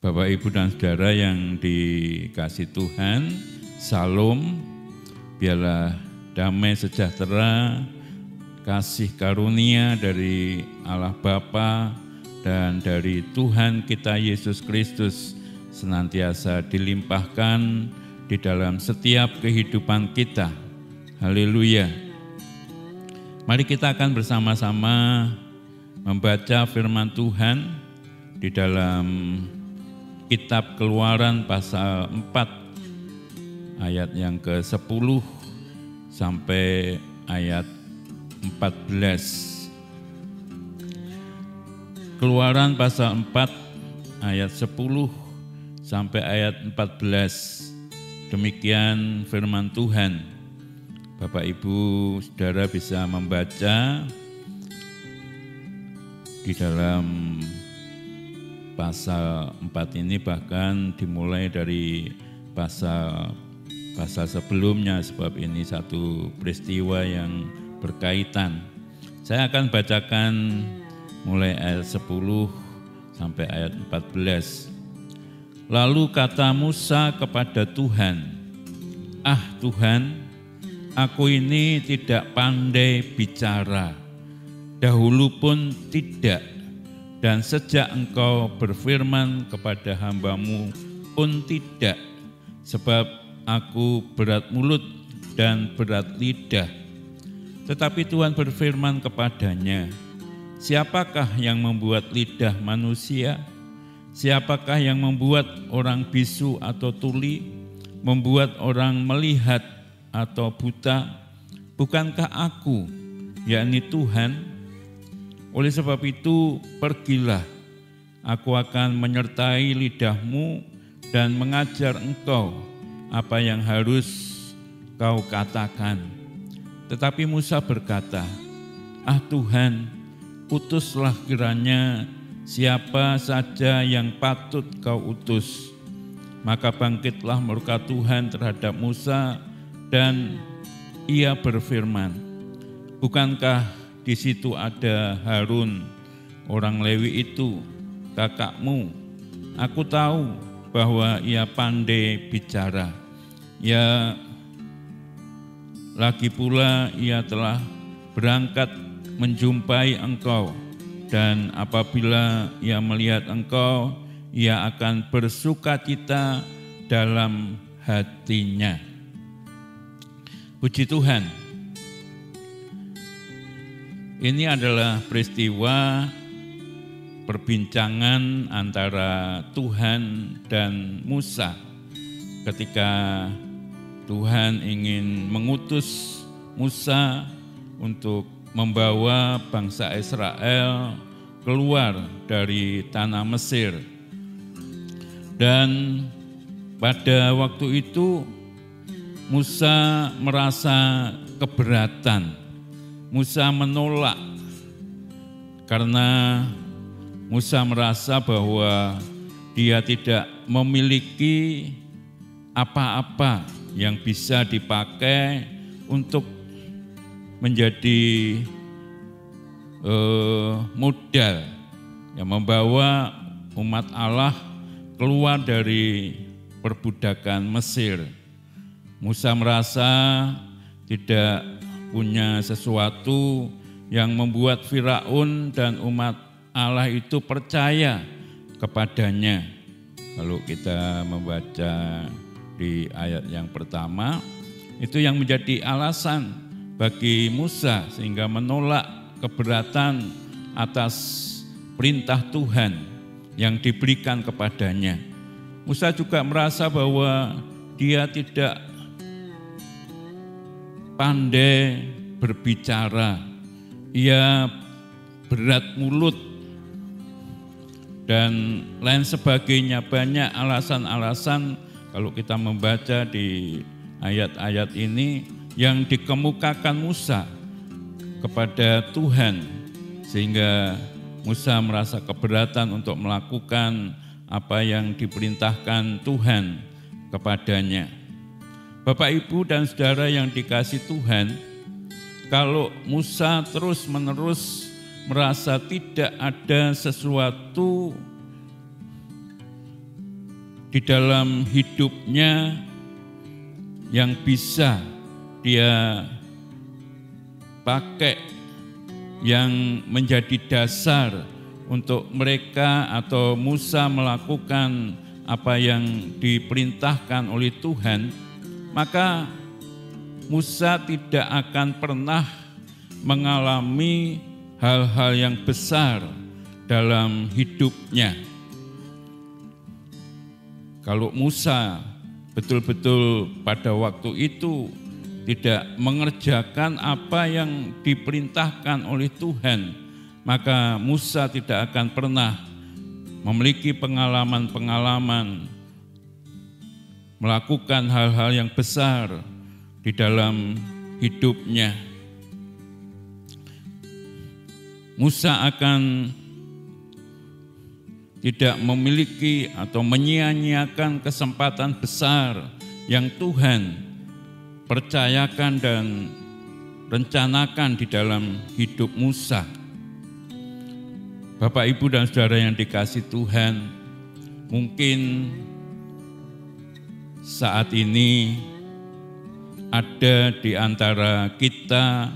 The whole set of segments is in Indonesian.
Bapak, Ibu, dan Saudara yang dikasih Tuhan, Salam, biarlah damai sejahtera, kasih karunia dari Allah Bapa dan dari Tuhan kita Yesus Kristus senantiasa dilimpahkan di dalam setiap kehidupan kita. Haleluya. Mari kita akan bersama-sama membaca firman Tuhan di dalam Kitab Keluaran pasal 4 ayat yang ke-10 sampai ayat 14. Keluaran pasal 4 ayat 10 sampai ayat 14. Demikian firman Tuhan. Bapak, Ibu, Saudara bisa membaca di dalam pasal 4 ini, bahkan dimulai dari pasal sebelumnya, sebab ini satu peristiwa yang berkaitan. Saya akan bacakan mulai ayat 10 sampai ayat 14. Lalu kata Musa kepada Tuhan, "Ah Tuhan, aku ini tidak pandai bicara, dahulu pun tidak. Dan sejak Engkau berfirman kepada hamba-Mu pun tidak, sebab aku berat mulut dan berat lidah." Tetapi Tuhan berfirman kepadanya, "Siapakah yang membuat lidah manusia? Siapakah yang membuat orang bisu atau tuli, membuat orang melihat atau buta? Bukankah aku, yakni Tuhan? Oleh sebab itu, pergilah, aku akan menyertai lidahmu dan mengajar engkau apa yang harus kau katakan." Tetapi Musa berkata, "Ah Tuhan, utuslah kiranya siapa saja yang patut kau utus." Maka bangkitlah murka Tuhan terhadap Musa dan ia berfirman, "Bukankah di situ ada Harun, orang Lewi itu, kakakmu? Aku tahu bahwa ia pandai bicara. Ya, lagi pula ia telah berangkat menjumpai engkau, dan apabila ia melihat engkau, ia akan bersukacita dalam hatinya." Puji Tuhan. Ini adalah peristiwa perbincangan antara Tuhan dan Musa ketika Tuhan ingin mengutus Musa untuk membawa bangsa Israel keluar dari tanah Mesir. Dan pada waktu itu Musa merasa keberatan. Musa menolak karena Musa merasa bahwa dia tidak memiliki apa-apa yang bisa dipakai untuk menjadi modal yang membawa umat Allah keluar dari perbudakan Mesir. Musa merasa tidak punya sesuatu yang membuat Firaun dan umat Allah itu percaya kepadanya. Kalau kita membaca di ayat yang pertama, itu yang menjadi alasan bagi Musa sehingga menolak, keberatan atas perintah Tuhan yang diberikan kepadanya. Musa juga merasa bahwa dia tidak pandai berbicara, ia berat mulut, dan lain sebagainya. Banyak alasan-alasan kalau kita membaca di ayat-ayat ini yang dikemukakan Musa kepada Tuhan, sehingga Musa merasa keberatan untuk melakukan apa yang diperintahkan Tuhan kepadanya. Bapak, Ibu, dan Saudara yang dikasih Tuhan, kalau Musa terus-menerus merasa tidak ada sesuatu di dalam hidupnya yang bisa dia pakai, yang menjadi dasar untuk mereka atau Musa melakukan apa yang diperintahkan oleh Tuhan, maka Musa tidak akan pernah mengalami hal-hal yang besar dalam hidupnya. Kalau Musa betul-betul pada waktu itu tidak mengerjakan apa yang diperintahkan oleh Tuhan, maka Musa tidak akan pernah memiliki pengalaman-pengalaman melakukan hal-hal yang besar di dalam hidupnya. Musa akan tidak memiliki atau menyia-nyiakan kesempatan besar yang Tuhan percayakan dan rencanakan di dalam hidup Musa. Bapak, Ibu, dan saudara yang dikasihi Tuhan, mungkin saat ini ada di antara kita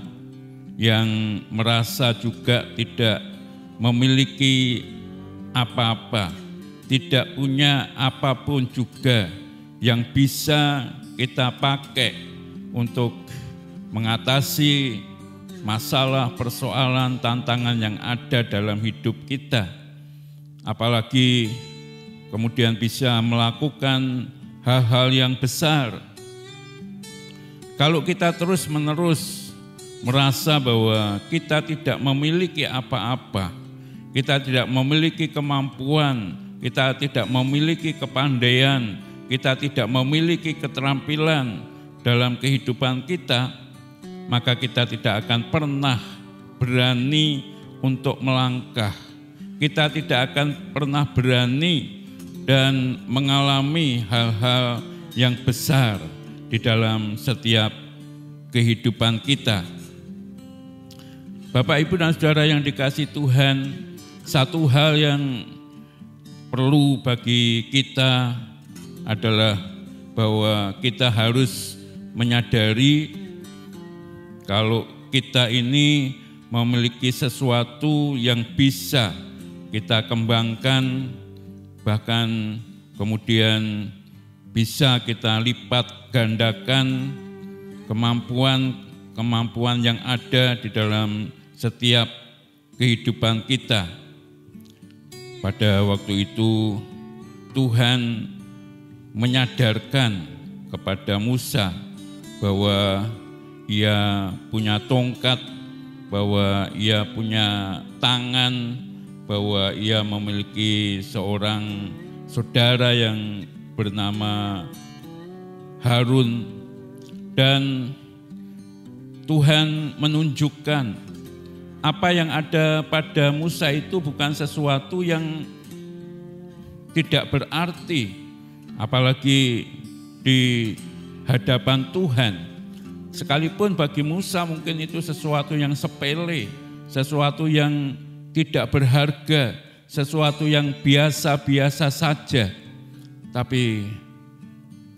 yang merasa juga tidak memiliki apa-apa, tidak punya apapun juga yang bisa kita pakai untuk mengatasi masalah, persoalan, tantangan yang ada dalam hidup kita. Apalagi kemudian bisa melakukan hal-hal yang besar. Kalau kita terus-menerus merasa bahwa kita tidak memiliki apa-apa, kita tidak memiliki kemampuan, kita tidak memiliki kepandaian, kita tidak memiliki keterampilan dalam kehidupan kita, maka kita tidak akan pernah berani untuk melangkah. Kita tidak akan pernah berani dan mengalami hal-hal yang besar di dalam setiap kehidupan kita. Bapak, Ibu, dan saudara yang dikasihi Tuhan, satu hal yang perlu bagi kita adalah bahwa kita harus menyadari kalau kita ini memiliki sesuatu yang bisa kita kembangkan, bahkan kemudian bisa kita lipat gandakan kemampuan yang ada di dalam setiap kehidupan kita. Pada waktu itu Tuhan menyadarkan kepada Musa bahwa ia punya tongkat, bahwa ia punya tangan, bahwa ia memiliki seorang saudara yang bernama Harun, dan Tuhan menunjukkan apa yang ada pada Musa itu bukan sesuatu yang tidak berarti, apalagi di hadapan Tuhan. Sekalipun bagi Musa mungkin itu sesuatu yang sepele, sesuatu yang tidak berharga, sesuatu yang biasa-biasa saja. Tapi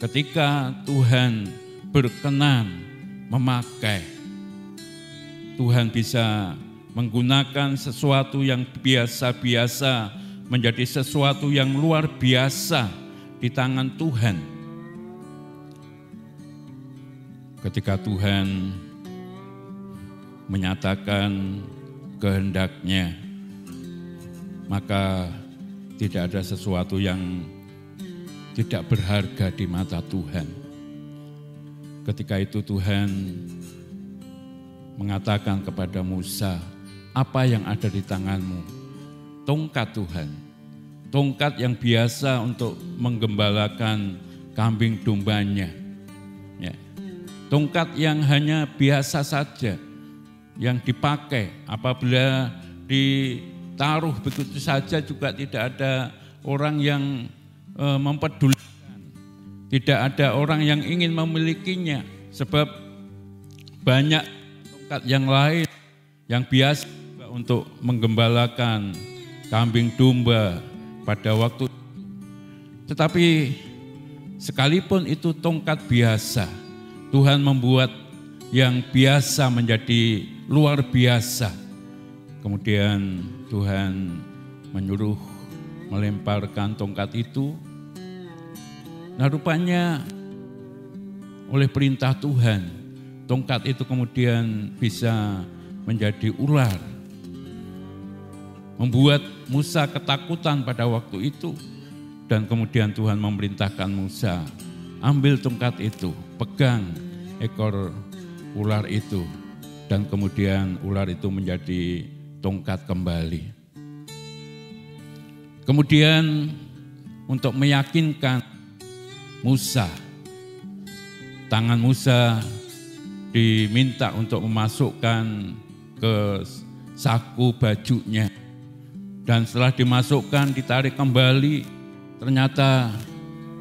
ketika Tuhan berkenan memakai, Tuhan bisa menggunakan sesuatu yang biasa-biasa menjadi sesuatu yang luar biasa di tangan Tuhan. Ketika Tuhan menyatakan kehendak-Nya, maka tidak ada sesuatu yang tidak berharga di mata Tuhan. Ketika itu Tuhan mengatakan kepada Musa, apa yang ada di tanganmu? Tongkat Tuhan, tongkat yang biasa untuk menggembalakan kambing dombanya. Ya. Tongkat yang hanya biasa saja, yang dipakai apabila ditaruh begitu saja juga tidak ada orang yang mempedulikan, tidak ada orang yang ingin memilikinya, sebab banyak tongkat yang lain yang biasa untuk menggembalakan kambing domba pada waktu itu. Tetapi sekalipun itu tongkat biasa, Tuhan membuat yang biasa menjadi luar biasa. Kemudian Tuhan menyuruh melemparkan tongkat itu. Nah, rupanya oleh perintah Tuhan, tongkat itu kemudian bisa menjadi ular. Membuat Musa ketakutan pada waktu itu. Dan kemudian Tuhan memerintahkan Musa, ambil tongkat itu, pegang ekor ular itu. Dan kemudian ular itu menjadi tongkat kembali. Kemudian untuk meyakinkan Musa, tangan Musa diminta untuk memasukkan ke saku bajunya. Dan setelah dimasukkan, ditarik kembali, ternyata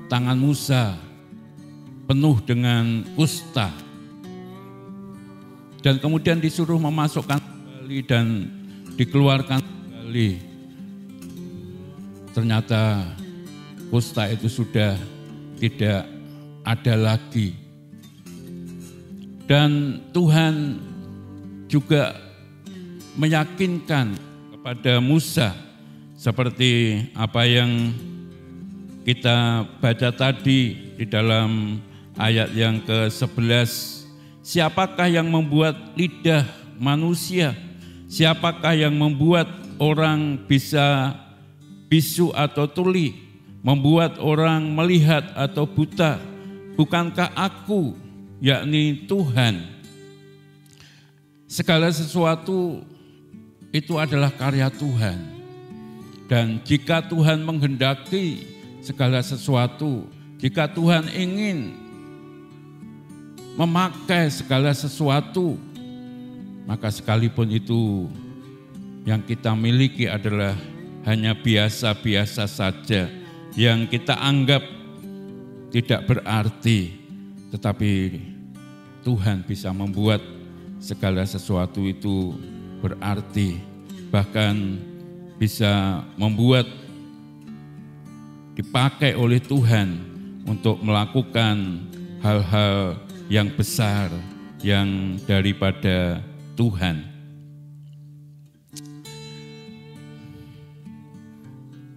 tangan Musa penuh dengan kusta. Dan kemudian disuruh memasukkan kembali dan dikeluarkan kembali. Ternyata kusta itu sudah tidak ada lagi. Dan Tuhan juga meyakinkan kepada Musa seperti apa yang kita baca tadi di dalam ayat yang ke-11. Siapakah yang membuat lidah manusia? Siapakah yang membuat orang bisa bisu atau tuli? Membuat orang melihat atau buta? Bukankah aku, yakni Tuhan? Segala sesuatu itu adalah karya Tuhan. Dan jika Tuhan menghendaki segala sesuatu, jika Tuhan ingin memakai segala sesuatu, maka sekalipun itu yang kita miliki adalah hanya biasa-biasa saja, yang kita anggap tidak berarti, tetapi Tuhan bisa membuat segala sesuatu itu berarti, bahkan bisa membuat dipakai oleh Tuhan untuk melakukan hal-hal yang besar yang daripada Tuhan.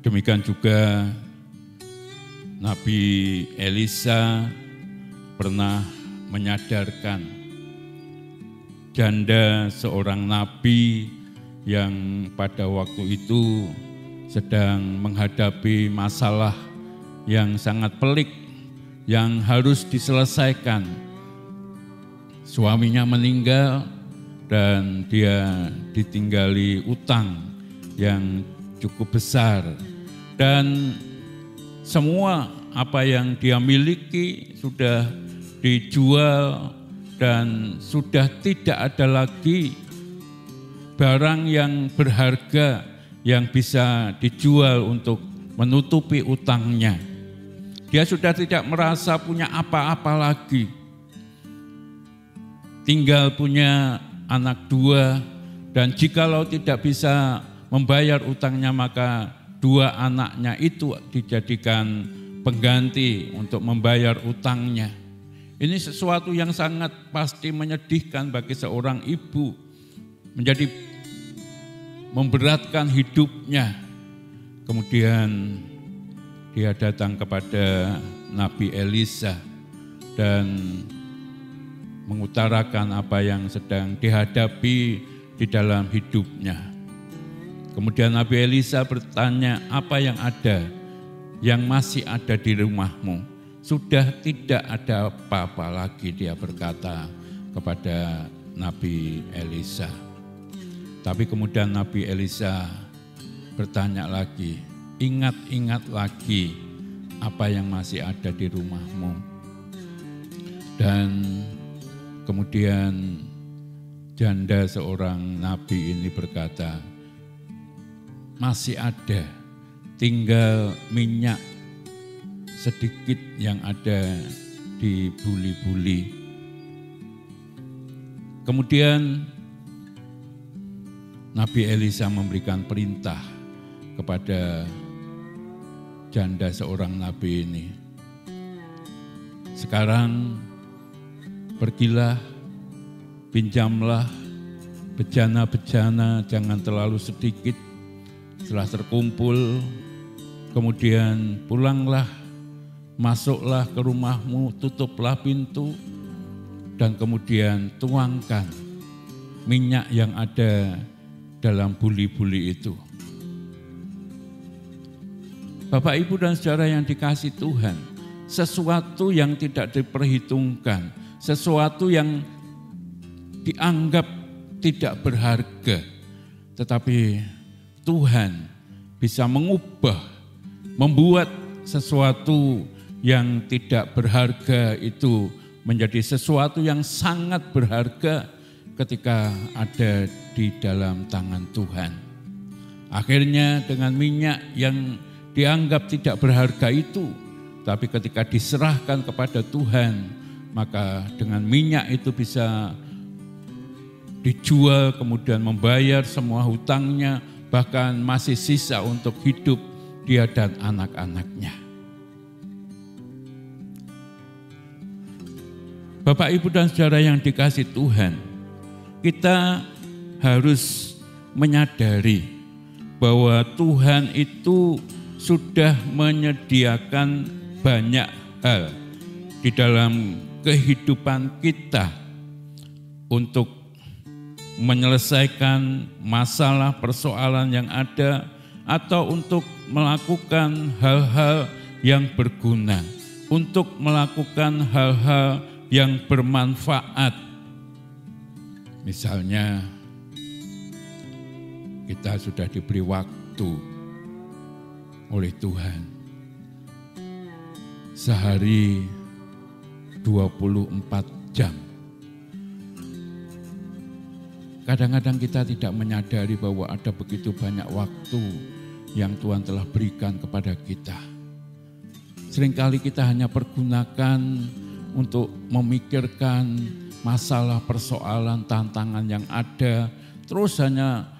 Demikian juga Nabi Elisa pernah menyadarkan janda seorang nabi yang pada waktu itu sedang menghadapi masalah yang sangat pelik yang harus diselesaikan. Suaminya meninggal dan dia ditinggali utang yang cukup besar. Dan semua apa yang dia miliki sudah dijual dan sudah tidak ada lagi barang yang berharga yang bisa dijual untuk menutupi utangnya. Dia sudah tidak merasa punya apa-apa lagi. Tinggal punya anak 2, dan jikalau tidak bisa membayar utangnya, maka 2 anaknya itu dijadikan pengganti untuk membayar utangnya. Ini sesuatu yang sangat pasti menyedihkan bagi seorang ibu, menjadi memberatkan hidupnya. Kemudian dia datang kepada Nabi Elisa dan mengutarakan apa yang sedang dihadapi di dalam hidupnya. Kemudian Nabi Elisa bertanya, apa yang ada, yang masih ada di rumahmu? Sudah tidak ada apa-apa lagi, dia berkata kepada Nabi Elisa. Tapi kemudian Nabi Elisa bertanya lagi, ingat-ingat lagi apa yang masih ada di rumahmu. Dan kemudian janda seorang nabi ini berkata, masih ada, tinggal minyak sedikit yang ada di buli-buli. Kemudian Nabi Elisa memberikan perintah kepada janda seorang nabi ini. Sekarang pergilah, pinjamlah bejana-bejana, jangan terlalu sedikit. Setelah terkumpul, kemudian pulanglah, masuklah ke rumahmu, tutuplah pintu, dan kemudian tuangkan minyak yang ada dalam buli-buli itu. Bapak, Ibu, dan saudara yang dikasihi Tuhan, sesuatu yang tidak diperhitungkan, sesuatu yang dianggap tidak berharga, tetapi Tuhan bisa mengubah, membuat sesuatu yang tidak berharga itu menjadi sesuatu yang sangat berharga ketika ada di dalam tangan Tuhan. Akhirnya dengan minyak yang dianggap tidak berharga itu, tapi ketika diserahkan kepada Tuhan, maka dengan minyak itu bisa dijual, kemudian membayar semua hutangnya, bahkan masih sisa untuk hidup dia dan anak-anaknya. Bapak, Ibu, dan saudara yang dikasihi Tuhan, kita harus menyadari bahwa Tuhan itu sudah menyediakan banyak hal di dalam kehidupan kita untuk menyelesaikan masalah persoalan yang ada atau untuk melakukan hal-hal yang berguna, untuk melakukan hal-hal yang bermanfaat. Misalnya kita sudah diberi waktu oleh Tuhan sehari 24 jam. Kadang-kadang kita tidak menyadari bahwa ada begitu banyak waktu yang Tuhan telah berikan kepada kita. Seringkali kita hanya pergunakan untuk memikirkan masalah, persoalan, tantangan yang ada, terus hanya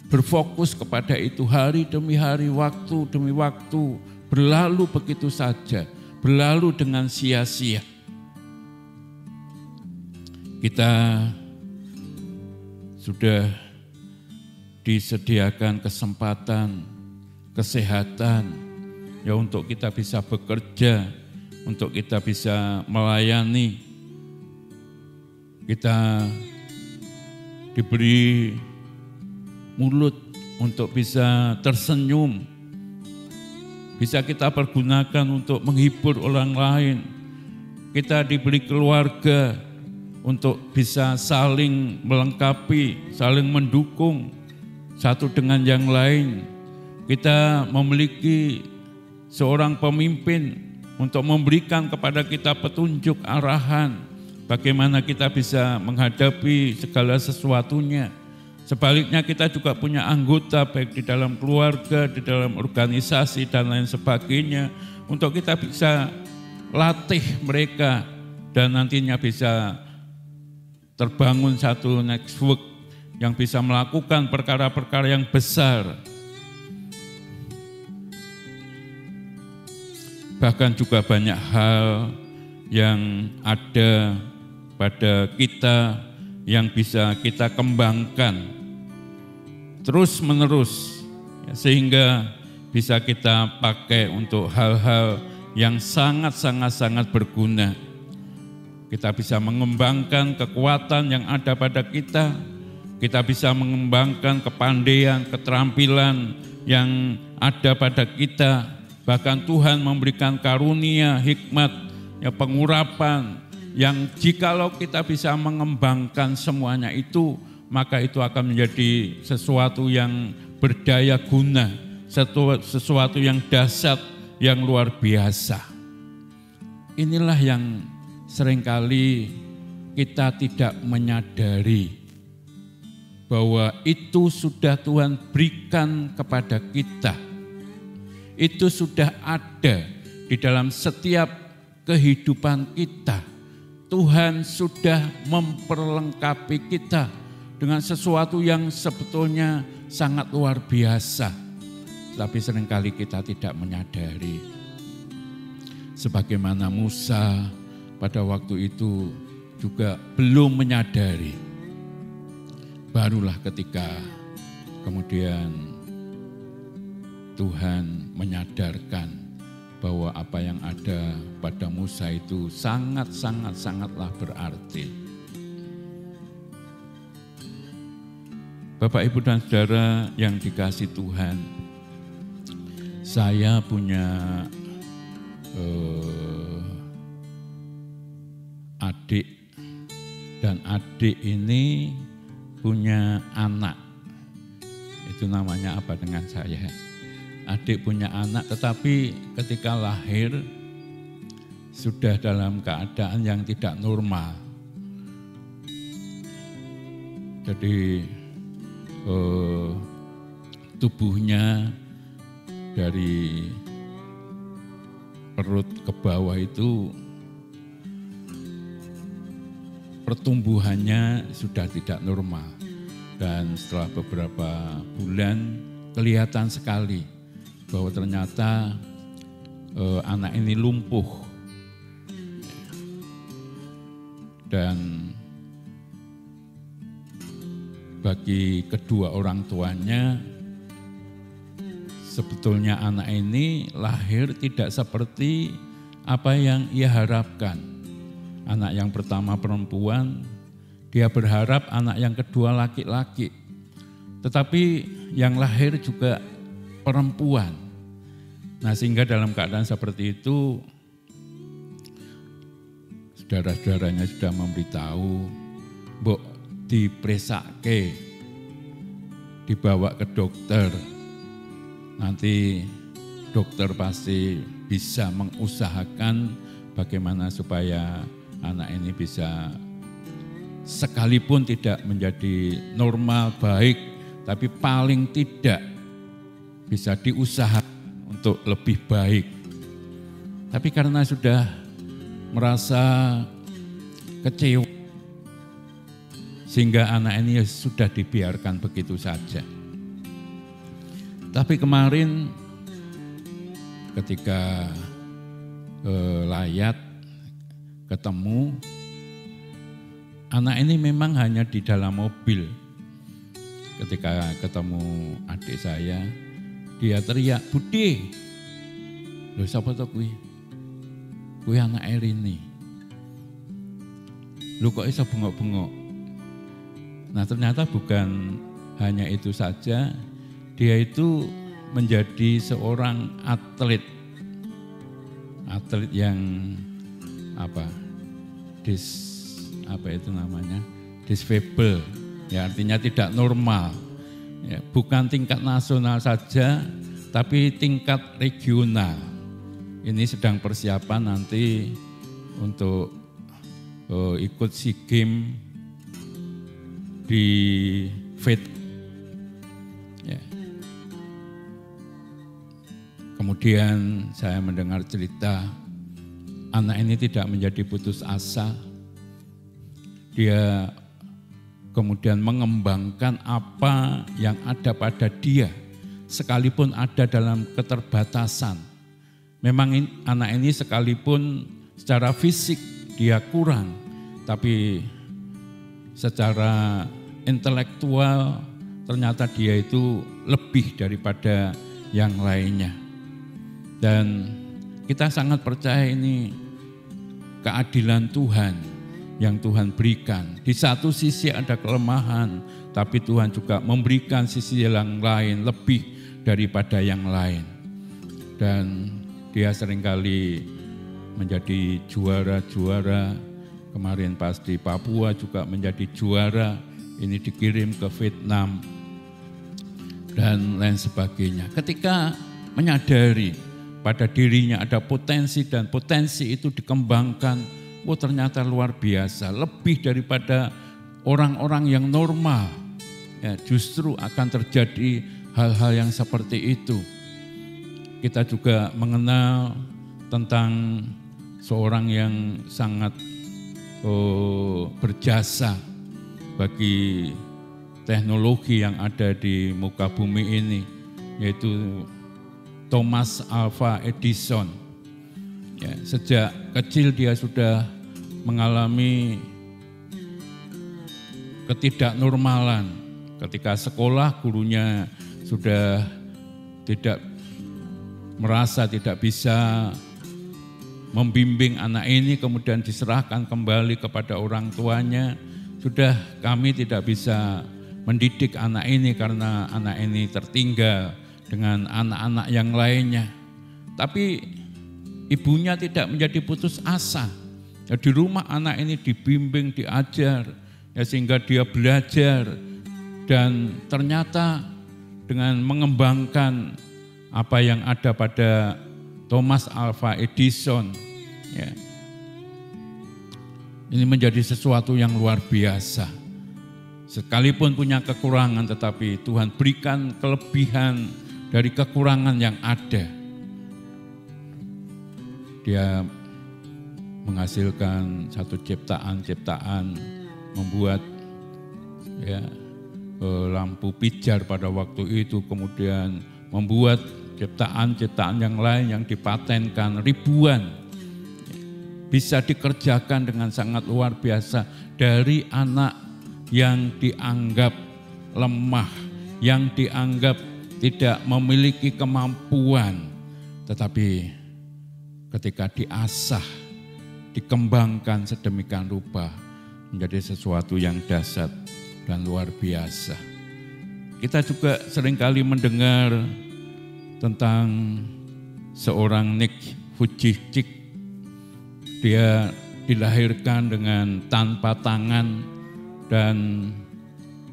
berfokus kepada itu hari demi hari, waktu demi waktu, berlalu begitu saja, berlalu dengan sia-sia. Kita sudah disediakan kesempatan, kesehatan, ya untuk kita bisa bekerja, untuk kita bisa melayani. Kita diberi mulut untuk bisa tersenyum, bisa kita pergunakan untuk menghibur orang lain. Kita diberi keluarga untuk bisa saling melengkapi, saling mendukung satu dengan yang lain. Kita memiliki seorang pemimpin untuk memberikan kepada kita petunjuk arahan bagaimana kita bisa menghadapi segala sesuatunya. Sebaliknya kita juga punya anggota baik di dalam keluarga, di dalam organisasi dan lain sebagainya, untuk kita bisa latih mereka dan nantinya bisa terbangun satu network yang bisa melakukan perkara-perkara yang besar. Bahkan juga banyak hal yang ada pada kita yang bisa kita kembangkan terus menerus, sehingga bisa kita pakai untuk hal-hal yang sangat berguna. Kita bisa mengembangkan kekuatan yang ada pada kita bisa mengembangkan kepandaian, keterampilan yang ada pada kita. Bahkan Tuhan memberikan karunia, hikmat, ya, pengurapan, yang jikalau kita bisa mengembangkan semuanya itu, maka itu akan menjadi sesuatu yang berdaya guna, sesuatu yang dahsyat, yang luar biasa. Inilah yang seringkali kita tidak menyadari bahwa itu sudah Tuhan berikan kepada kita. Itu sudah ada di dalam setiap kehidupan kita. Tuhan sudah memperlengkapi kita dengan sesuatu yang sebetulnya sangat luar biasa. tapi seringkali kita tidak menyadari. Sebagaimana Musa pada waktu itu juga belum menyadari. Barulah ketika kemudian Tuhan menyadarkan bahwa apa yang ada pada Musa itu sangatlah berarti. Bapak, Ibu, dan Saudara yang dikasihi Tuhan, saya punya adik, dan adik ini punya anak. Itu namanya apa dengan saya? Adik punya anak, tetapi ketika lahir sudah dalam keadaan yang tidak normal. Jadi tubuhnya dari perut ke bawah itu pertumbuhannya sudah tidak normal. Dan setelah beberapa bulan kelihatan sekali bahwa ternyata anak ini lumpuh. Dan bagi kedua orang tuanya, sebetulnya anak ini lahir tidak seperti apa yang ia harapkan. Anak yang pertama perempuan, dia berharap anak yang kedua laki-laki. Tetapi yang lahir juga perempuan. Nah, sehingga dalam keadaan seperti itu, saudara-saudaranya sudah memberitahu, mbok dipresake, dibawa ke dokter. Nanti dokter pasti bisa mengusahakan bagaimana supaya anak ini bisa sekalipun tidak menjadi normal baik, tapi paling tidak bisa diusahakan untuk lebih baik. Tapi karena sudah merasa kecewa, sehingga anak ini sudah dibiarkan begitu saja. Tapi kemarin ketika layat ketemu, anak ini memang hanya di dalam mobil. Ketika ketemu adik saya, dia teriak, "Budi, lho sapa to kuwi? Kuwi anak Erini. Lho kok iso bengok-bengok?" Nah, ternyata bukan hanya itu saja, dia itu menjadi seorang atlet yang disfabel, ya artinya tidak normal. Ya, bukan tingkat nasional saja, tapi tingkat regional. Ini sedang persiapan nanti untuk ikut SEA Games di Vietnam. Ya. Kemudian saya mendengar cerita anak ini tidak menjadi putus asa. Dia kemudian mengembangkan apa yang ada pada dia, sekalipun ada dalam keterbatasan. Memang anak ini sekalipun secara fisik dia kurang, tapi secara intelektual ternyata dia itu lebih daripada yang lainnya. Dan kita sangat percaya ini keadilan Tuhan yang Tuhan berikan. Di satu sisi ada kelemahan, tapi Tuhan juga memberikan sisi yang lain lebih daripada yang lain. Dan dia seringkali menjadi juara-juara. Kemarin pas di Papua juga menjadi juara. Ini dikirim ke Vietnam dan lain sebagainya. Ketika menyadari pada dirinya ada potensi dan potensi itu dikembangkan, oh ternyata luar biasa, lebih daripada orang-orang yang normal. Ya, justru akan terjadi hal-hal yang seperti itu. Kita juga mengenal tentang seorang yang sangat berjasa bagi teknologi yang ada di muka bumi ini, yaitu Thomas Alva Edison. Ya, sejak kecil dia sudah mengalami ketidaknormalan. Ketika sekolah gurunya sudah merasa tidak bisa membimbing anak ini, kemudian diserahkan kembali kepada orang tuanya. Sudah kami tidak bisa mendidik anak ini karena anak ini tertinggal dengan anak-anak yang lainnya. Tapi ibunya tidak menjadi putus asa. Ya, di rumah anak ini dibimbing, diajar, ya, sehingga dia belajar dan ternyata dengan mengembangkan apa yang ada pada Thomas Alva Edison, ya, ini menjadi sesuatu yang luar biasa. Sekalipun punya kekurangan, tetapi Tuhan berikan kelebihan dari kekurangan yang ada. Dia menghasilkan satu ciptaan, membuat ya, lampu pijar pada waktu itu, kemudian membuat ciptaan-ciptaan yang lain yang dipatenkan ribuan. Bisa dikerjakan dengan sangat luar biasa dari anak yang dianggap lemah, yang dianggap tidak memiliki kemampuan. Tetapi ketika diasah, dikembangkan sedemikian rupa, menjadi sesuatu yang dahsyat dan luar biasa. Kita juga seringkali mendengar tentang seorang Nick Vujicic. Dia dilahirkan dengan tanpa tangan dan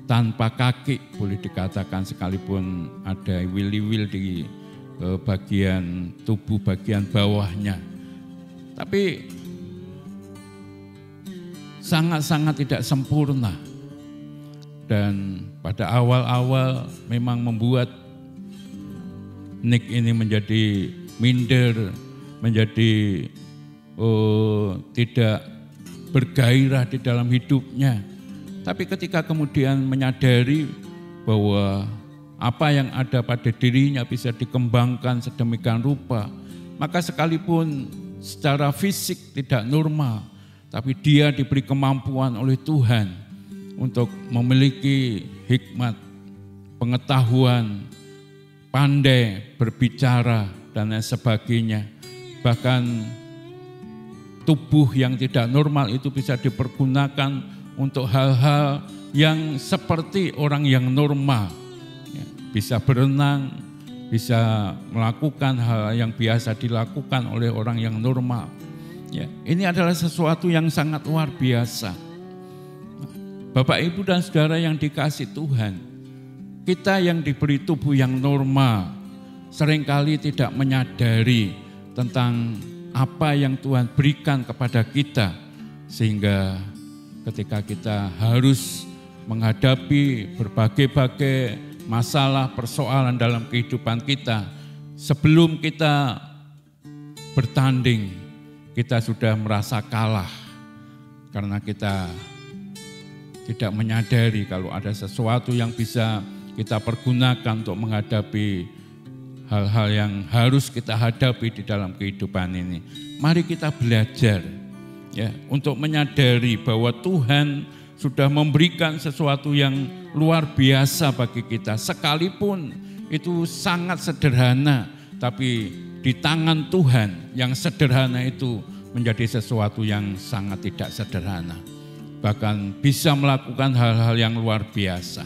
tanpa kaki, boleh dikatakan, sekalipun ada wil-wil di bagian tubuh bagian bawahnya. Tapi sangat-sangat tidak sempurna. Dan pada awal-awal memang membuat Nick ini menjadi minder, menjadi tidak bergairah di dalam hidupnya. Tapi ketika kemudian menyadari bahwa apa yang ada pada dirinya bisa dikembangkan sedemikian rupa, maka sekalipun secara fisik tidak normal, tapi dia diberi kemampuan oleh Tuhan untuk memiliki hikmat, pengetahuan, pandai berbicara dan lain sebagainya. Bahkan tubuh yang tidak normal itu bisa dipergunakan untuk hal-hal yang seperti orang yang normal. Ya, bisa berenang, bisa melakukan hal yang biasa dilakukan oleh orang yang normal. Ya, ini adalah sesuatu yang sangat luar biasa. Bapak, Ibu, dan saudara yang dikasihi Tuhan, kita yang diberi tubuh yang normal seringkali tidak menyadari tentang apa yang Tuhan berikan kepada kita, sehingga ketika kita harus menghadapi berbagai-bagai masalah, persoalan dalam kehidupan kita, sebelum kita bertanding, kita sudah merasa kalah karena kita tidak menyadari kalau ada sesuatu yang bisa kita pergunakan untuk menghadapi hal-hal yang harus kita hadapi di dalam kehidupan ini. Mari kita belajar ya untuk menyadari bahwa Tuhan sudah memberikan sesuatu yang luar biasa bagi kita. Sekalipun itu sangat sederhana, tapi di tangan Tuhan yang sederhana itu menjadi sesuatu yang sangat tidak sederhana. Bahkan bisa melakukan hal-hal yang luar biasa.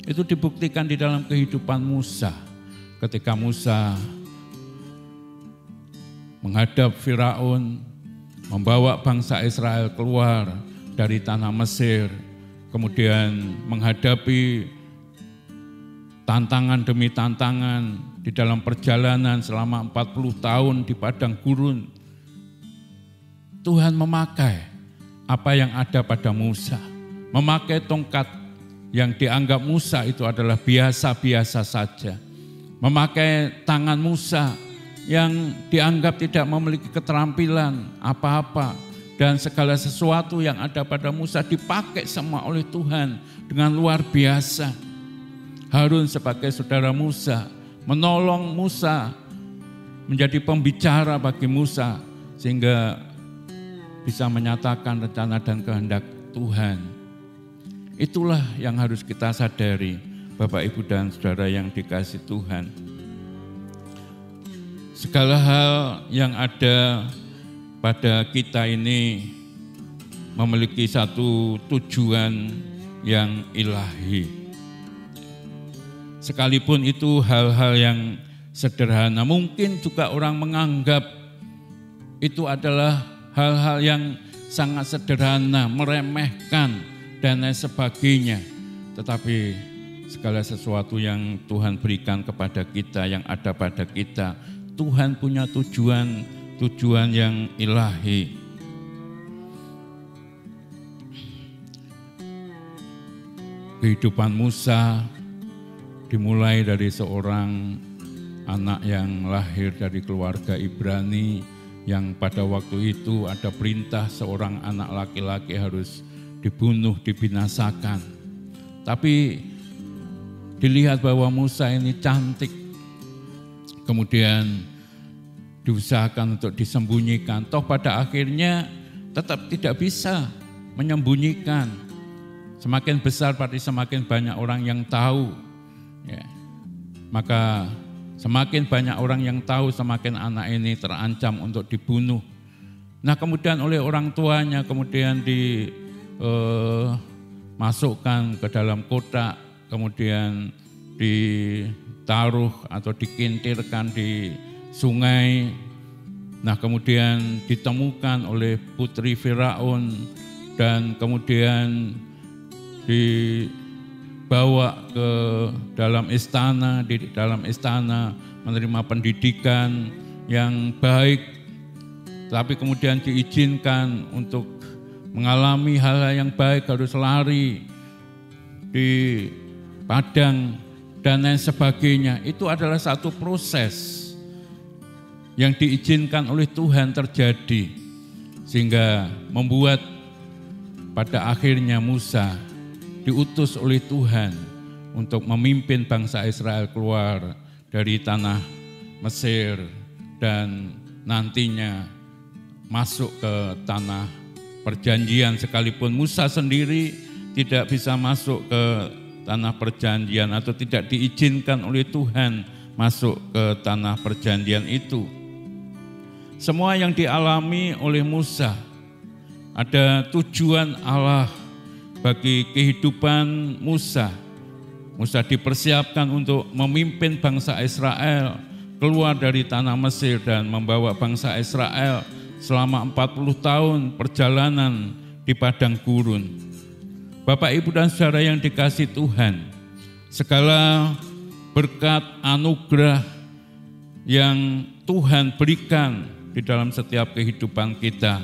Itu dibuktikan di dalam kehidupan Musa. Ketika Musa menghadap Firaun, membawa bangsa Israel keluar dari tanah Mesir, kemudian menghadapi tantangan demi tantangan di dalam perjalanan selama 40 tahun di padang gurun. Tuhan memakai apa yang ada pada Musa, memakai tongkat yang dianggap Musa itu adalah biasa-biasa saja. Memakai tangan Musa yang dianggap tidak memiliki keterampilan apa-apa, dan segala sesuatu yang ada pada Musa dipakai semua oleh Tuhan dengan luar biasa. Harun sebagai saudara Musa menolong Musa menjadi pembicara bagi Musa sehingga bisa menyatakan rencana dan kehendak Tuhan. Itulah yang harus kita sadari, Bapak, Ibu, dan Saudara yang dikasihi Tuhan. Segala hal yang ada pada kita ini memiliki satu tujuan yang ilahi. Sekalipun itu hal-hal yang sederhana, mungkin juga orang menganggap itu adalah hal-hal yang sangat sederhana, meremehkan, dan lain sebagainya. Tetapi segala sesuatu yang Tuhan berikan kepada kita, yang ada pada kita, Tuhan punya tujuan yang ilahi. Kehidupan Musa dimulai dari seorang anak yang lahir dari keluarga Ibrani, yang pada waktu itu ada perintah seorang anak laki-laki harus dibunuh, dibinasakan. Tapi dilihat bahwa Musa ini cantik, kemudian diusahakan untuk disembunyikan. Toh pada akhirnya tetap tidak bisa menyembunyikan. Semakin besar berarti semakin banyak orang yang tahu. Ya. Maka semakin banyak orang yang tahu, semakin anak ini terancam untuk dibunuh. Nah, kemudian oleh orang tuanya kemudian dimasukkan ke dalam kotak, kemudian ditaruh atau dikintirkan di sungai. Nah, kemudian ditemukan oleh putri Firaun dan kemudian dibawa ke dalam istana, di dalam istana menerima pendidikan yang baik, tapi kemudian diizinkan untuk mengalami hal-hal yang baik, harus lari di padang dan lain sebagainya. Itu adalah satu proses yang diizinkan oleh Tuhan terjadi, sehingga membuat pada akhirnya Musa diutus oleh Tuhan untuk memimpin bangsa Israel keluar dari tanah Mesir dan nantinya masuk ke tanah perjanjian. Sekalipun Musa sendiri tidak bisa masuk ke tanah perjanjian atau tidak diizinkan oleh Tuhan masuk ke tanah perjanjian itu. Semua yang dialami oleh Musa ada tujuan Allah bagi kehidupan Musa. Musa dipersiapkan untuk memimpin bangsa Israel keluar dari tanah Mesir dan membawa bangsa Israel selama 40 tahun perjalanan di padang gurun. Bapak, Ibu, dan Saudara yang dikasihi Tuhan, segala berkat anugerah yang Tuhan berikan di dalam setiap kehidupan kita,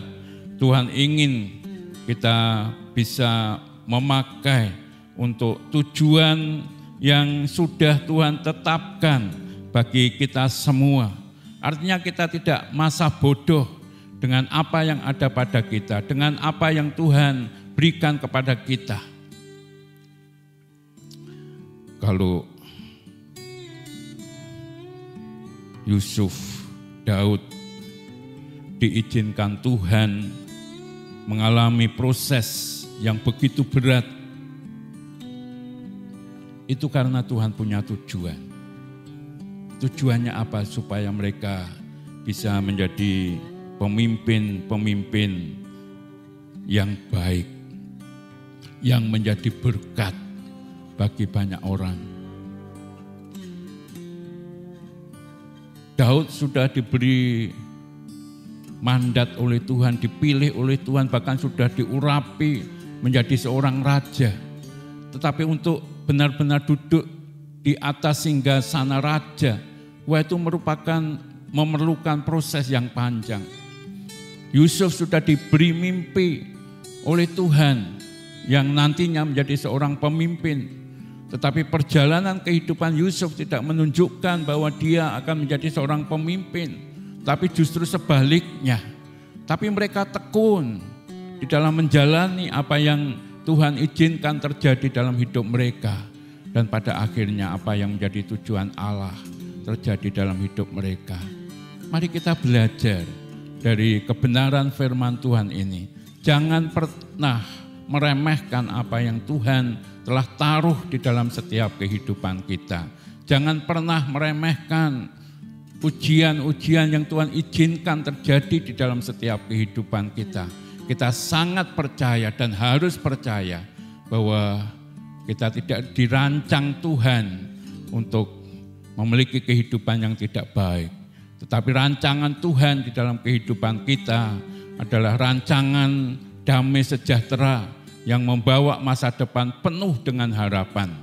Tuhan ingin kita bisa memakai untuk tujuan yang sudah Tuhan tetapkan bagi kita semua. Artinya kita tidak masa bodoh dengan apa yang ada pada kita, dengan apa yang Tuhan berikan kepada kita. Kalau Yusuf, Daud diizinkan Tuhan mengalami proses yang begitu berat, itu karena Tuhan punya tujuan. Tujuannya apa? Supaya mereka bisa menjadi pemimpin-pemimpin yang baik, yang menjadi berkat bagi banyak orang. Daud sudah diberi mandat oleh Tuhan, dipilih oleh Tuhan, bahkan sudah diurapi menjadi seorang raja. Tetapi untuk benar-benar duduk di atas singgasana raja, itu memerlukan proses yang panjang. Yusuf sudah diberi mimpi oleh Tuhan yang nantinya menjadi seorang pemimpin. Tetapi perjalanan kehidupan Yusuf tidak menunjukkan bahwa dia akan menjadi seorang pemimpin. Tapi justru sebaliknya. Tapi mereka tekun di dalam menjalani apa yang Tuhan izinkan terjadi dalam hidup mereka. Dan pada akhirnya apa yang menjadi tujuan Allah terjadi dalam hidup mereka. Mari kita belajar dari kebenaran firman Tuhan ini. Jangan pernah meremehkan apa yang Tuhan telah taruh di dalam setiap kehidupan kita. Jangan pernah meremehkan ujian-ujian yang Tuhan izinkan terjadi di dalam setiap kehidupan kita. Kita sangat percaya dan harus percaya bahwa kita tidak dirancang Tuhan untuk memiliki kehidupan yang tidak baik. Tetapi rancangan Tuhan di dalam kehidupan kita adalah rancangan damai sejahtera yang membawa masa depan penuh dengan harapan.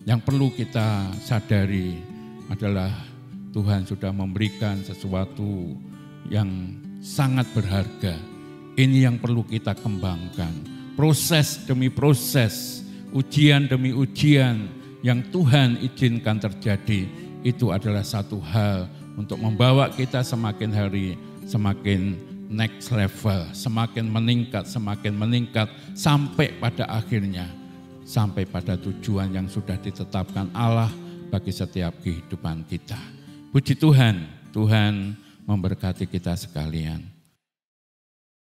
Yang perlu kita sadari adalah Tuhan sudah memberikan sesuatu yang sangat berharga. Ini yang perlu kita kembangkan. Proses demi proses, ujian demi ujian yang Tuhan izinkan terjadi, itu adalah satu hal untuk membawa kita semakin hari semakin next level, semakin meningkat sampai pada akhirnya, sampai pada tujuan yang sudah ditetapkan Allah bagi setiap kehidupan kita. Puji Tuhan, Tuhan memberkati kita sekalian.